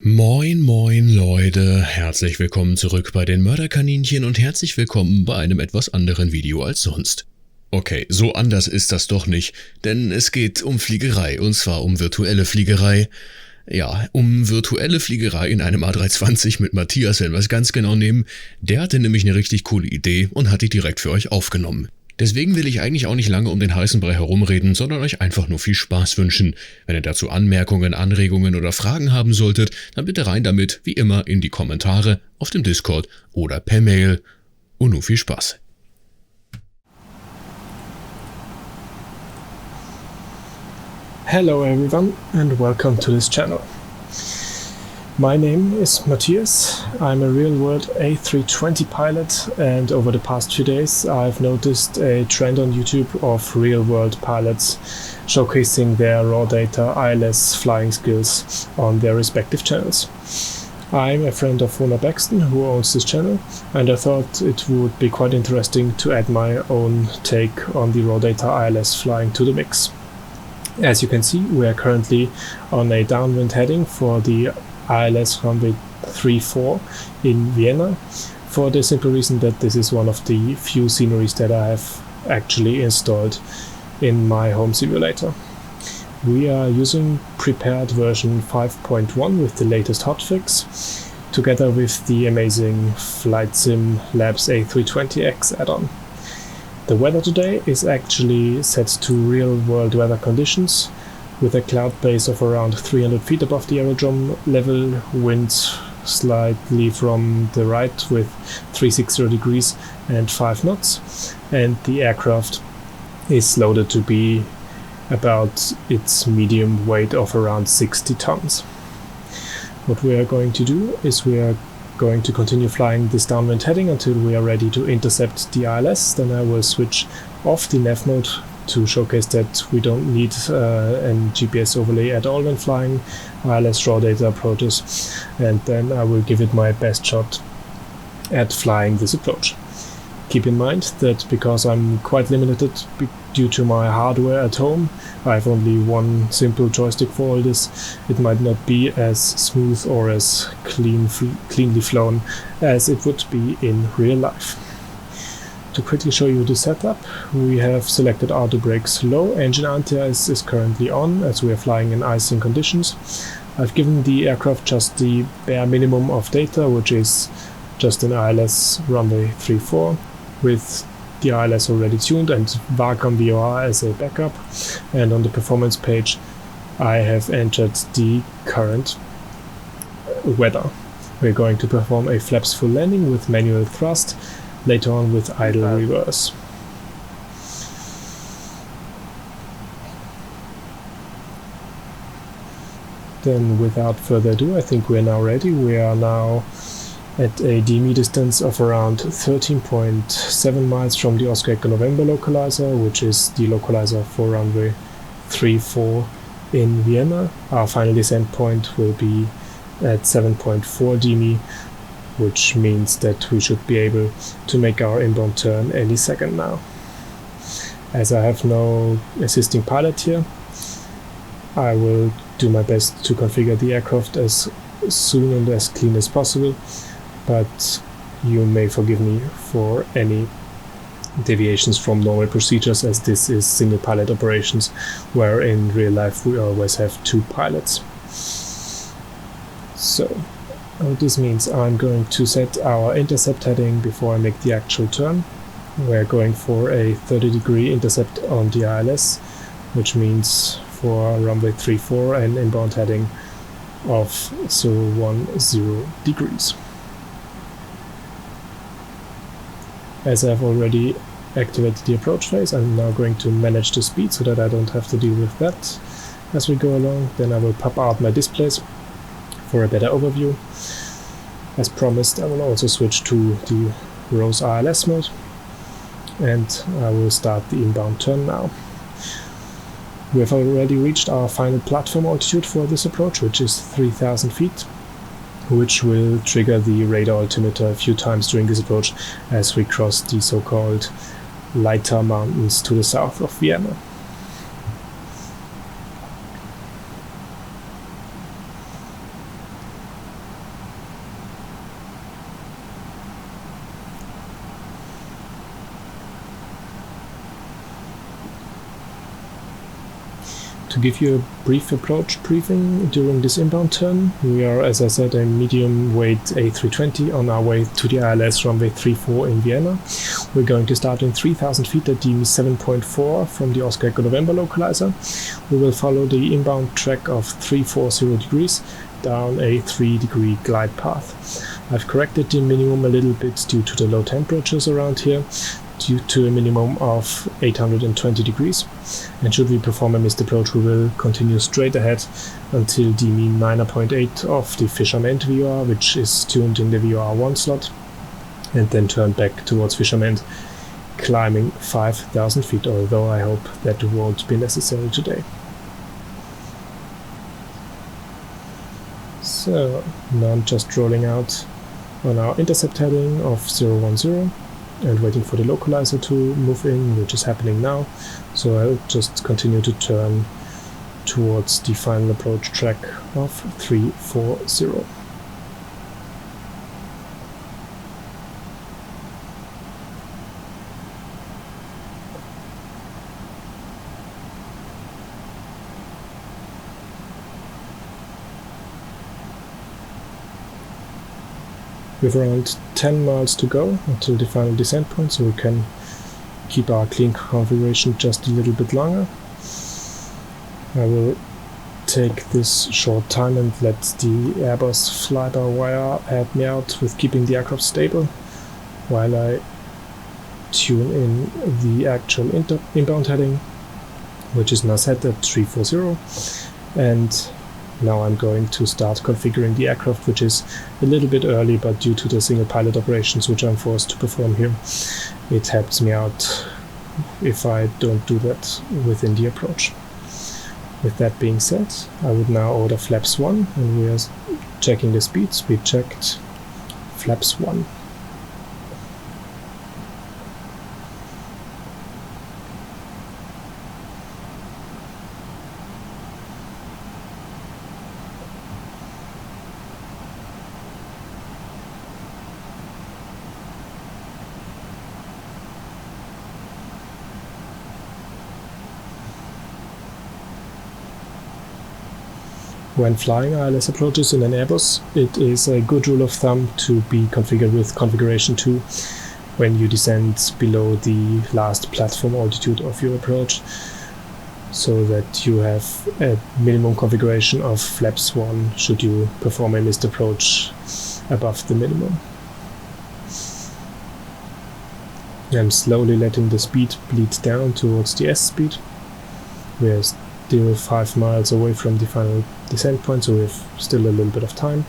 Moin moin Leute, herzlich willkommen zurück bei den Mörderkaninchen und herzlich willkommen bei einem etwas anderen Video als sonst. Okay, so anders ist das doch nicht, denn es geht um Fliegerei und zwar um virtuelle Fliegerei. Ja, um virtuelle Fliegerei in einem A320 mit Mathias, wenn wir es ganz genau nehmen. Der hatte nämlich eine richtig coole Idee und hat die direkt für euch aufgenommen. Deswegen will ich eigentlich auch nicht lange um den heißen Brei herumreden, sondern euch einfach nur viel Spaß wünschen. Wenn ihr dazu Anmerkungen, Anregungen oder Fragen haben solltet, dann bitte rein damit, wie immer, in die Kommentare, auf dem Discord oder per Mail. Und nun viel Spaß. Hello everyone and welcome to this channel. My name is Mathias. I'm a real-world A320 pilot, and over the past few days I've noticed a trend on YouTube of real-world pilots showcasing their raw data ILS flying skills on their respective channels. I'm a friend of Rona Baxton, who owns this channel, and I thought it would be quite interesting to add my own take on the raw data ILS flying to the mix. As you can see, we are currently on a downwind heading for the ILS RWY34 in Vienna, for the simple reason that this is one of the few sceneries that I have actually installed in my home simulator. We are using prepared version 5.1 with the latest hotfix, together with the amazing Flight Sim Labs A320X add-on. The weather today is actually set to real-world weather conditions, with a cloud base of around 300 feet above the aerodrome level, wind slightly from the right with 360 degrees and 5 knots, and the aircraft is loaded to be about its medium weight of around 60 tons. What we are going to do is we are going to continue flying this downwind heading until we are ready to intercept the ILS. Then I will switch off the nav mode to showcase that we don't need an GPS overlay at all when flying ILS raw data approaches, and then I will give it my best shot at flying this approach. Keep in mind that because I'm quite limited due to my hardware at home, I have only one simple joystick for all this. It might not be as smooth or as cleanly flown as it would be in real life. To quickly show you the setup, we have selected auto brakes low, engine anti-ice is currently on as we are flying in icing conditions. I've given the aircraft just the bare minimum of data, which is just an ILS runway 34 with the ILS already tuned and Wacom VOR as a backup, and on the performance page I have entered the current weather. We're going to perform a flaps full landing with manual thrust, later on with idle reverse. Then without further ado, I think we are now ready. We are now at a DME distance of around 13.7 miles from the Oscar Echo November localizer, which is the localizer for runway 34 in Vienna. Our final descent point will be at 7.4 DME, which means that we should be able to make our inbound turn any second now. As I have no assisting pilot here, I will do my best to configure the aircraft as soon and as clean as possible, but you may forgive me for any deviations from normal procedures, as this is single pilot operations, where in real life we always have two pilots. So this means I'm going to set our intercept heading before I make the actual turn. We're going for a 30-degree intercept on the ILS, which means for runway 34 an inbound heading of 010 degrees. As I've already activated the approach phase, I'm now going to manage the speed so that I don't have to deal with that as we go along. Then I will pop out my displays for a better overview. As promised, I will also switch to the ROSE ILS mode, and I will start the inbound turn now. We have already reached our final platform altitude for this approach, which is 3,000 feet, which will trigger the radar altimeter a few times during this approach as we cross the so-called Leiter Mountains to the south of Vienna. To give you a brief approach briefing during this inbound turn, we are, as I said, a medium weight A320 on our way to the ILS runway 34 in Vienna. We're going to start in 3000 feet at DME 7.4 from the Oscar Echo November localizer. We will follow the inbound track of 340 degrees down a 3-degree glide path. I've corrected the minimum a little bit due to the low temperatures around here, due to a minimum of 820 degrees, and should we perform a missed approach, we will continue straight ahead until DME 9.8 of the Fisherman VOR, which is tuned in the VOR1 slot, and then turn back towards Fisherman, climbing 5000 feet, although I hope that won't be necessary today. So now I'm just rolling out on our intercept heading of 010 and waiting for the localizer to move in, which is happening now. So I'll just continue to turn towards the final approach track of 340. We have around 10 miles to go until the final descent point, so we can keep our clean configuration just a little bit longer. I will take this short time and let the Airbus fly-by-wire help me out with keeping the aircraft stable while I tune in the actual inbound heading, which is now set at 340, and now I'm going to start configuring the aircraft, which is a little bit early, but due to the single pilot operations which I'm forced to perform here, it helps me out if I don't do that within the approach. With that being said, I would now order flaps 1, and we are checking the speeds. We checked flaps 1. When flying ILS approaches in an Airbus, it is a good rule of thumb to be configured with configuration 2 when you descend below the last platform altitude of your approach, so that you have a minimum configuration of flaps 1 should you perform a missed approach above the minimum. I'm slowly letting the speed bleed down towards the S speed. We're still 5 miles away from the final descent point, so we have still a little bit of time.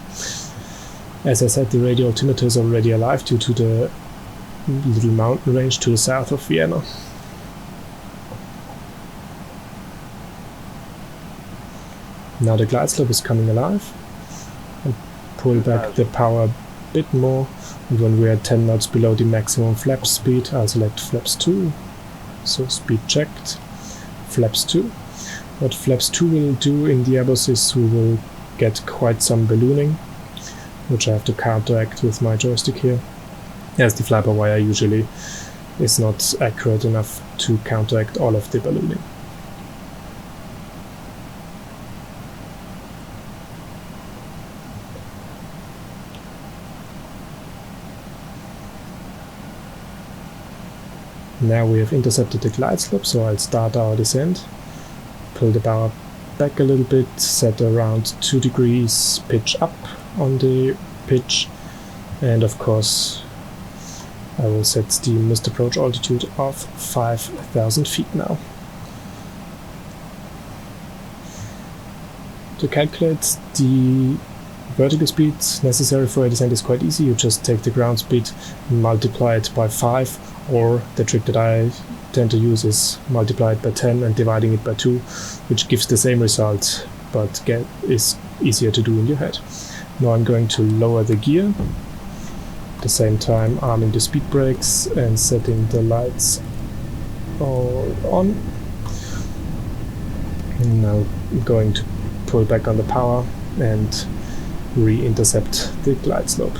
As I said, the radio altimeter is already alive due to the little mountain range to the south of Vienna. Now the glide slope is coming alive. I'll pull back the power a bit more, and when we are 10 knots below the maximum flap speed, I'll select flaps 2. So speed checked, flaps 2. What flaps 2 will do in the Airbus is we will get quite some ballooning, which I have to counteract with my joystick here, as the fly-by-wire usually is not accurate enough to counteract all of the ballooning. Now we have intercepted the glide slope, so I'll start our descent. Pull the power back a little bit, set around 2 degrees pitch up on the pitch, and of course I will set the missed approach altitude of 5000 feet now. To calculate the vertical speed necessary for a descent is quite easy. You just take the ground speed and multiply it by 5, or the trick that I tend to use is multiply it by 10 and dividing it by 2, which gives the same result but is easier to do in your head. Now I'm going to lower the gear, at the same time arming the speed brakes and setting the lights all on. And now I'm going to pull back on the power and re-intercept the glide slope.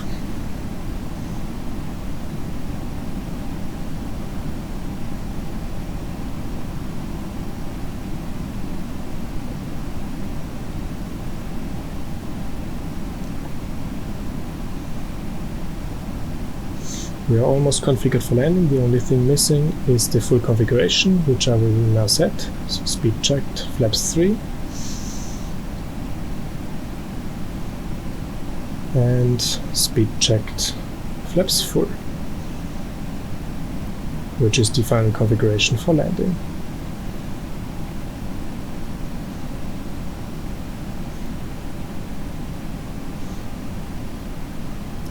We are almost configured for landing. The only thing missing is the full configuration, which I will now set. So speed checked, flaps 3. And speed checked, flaps 4. Which is the final configuration for landing.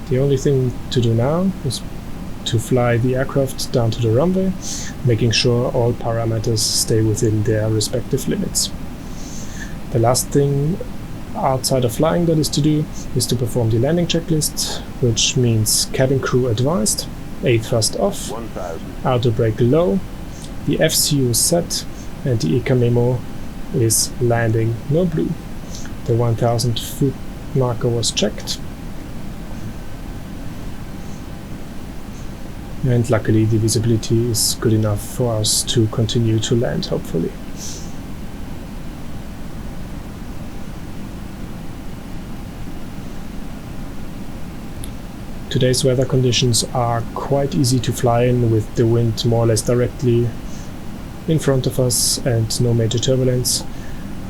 The only thing to do now is to fly the aircraft down to the runway, making sure all parameters stay within their respective limits. The last thing outside of flying that is to do is to perform the landing checklist, which means cabin crew advised, A thrust off, auto brake low, the FCU is set, and the ECA memo is landing no blue. The 1000 foot marker was checked. And luckily the visibility is good enough for us to continue to land, hopefully. Today's weather conditions are quite easy to fly in, with the wind more or less directly in front of us and no major turbulence.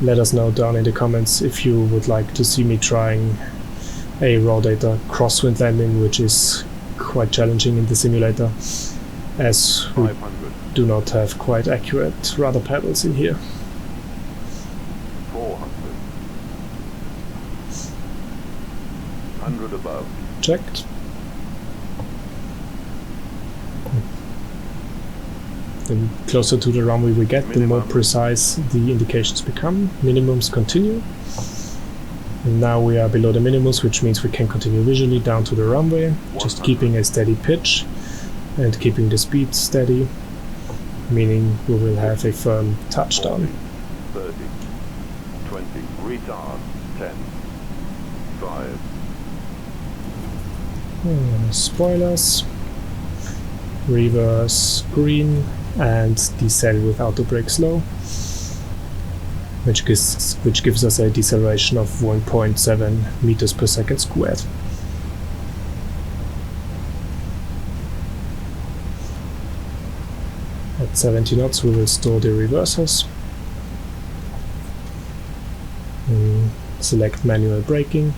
Let us know down in the comments if you would like to see me trying a raw data crosswind landing, which is quite challenging in the simulator, as we do not have quite accurate rudder pedals in here. 400. 100 above. Checked. The closer to the runway we get, the more precise the indications become. Minimums continue. And now we are below the minimums, which means we can continue visually down to the runway, just keeping a steady pitch and keeping the speed steady, meaning we will have a firm touchdown. 30, 20, retard, 10, 5. Spoilers, reverse green, and decel with auto brake slow, which gives us a deceleration of 1.7 meters per second squared. At 70 knots we will store the reversers, select manual braking,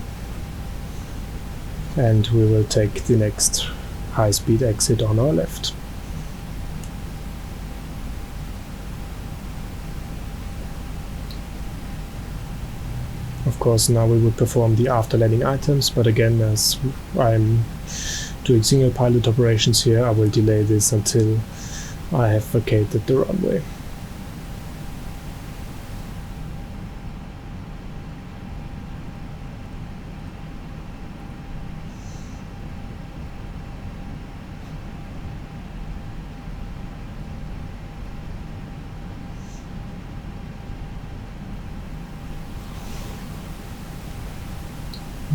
and we will take the next high-speed exit on our left. Of course, now we would perform the after landing items, but again, as I'm doing single pilot operations here, I will delay this until I have vacated the runway.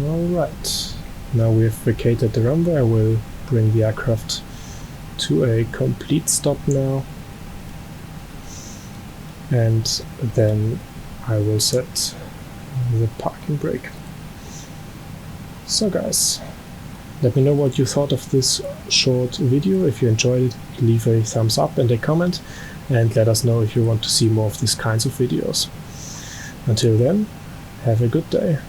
Alright, now we have vacated the runway. I will bring the aircraft to a complete stop now, and then I will set the parking brake. So guys, let me know what you thought of this short video. If you enjoyed it, leave a thumbs up and a comment, and let us know if you want to see more of these kinds of videos. Until then, have a good day.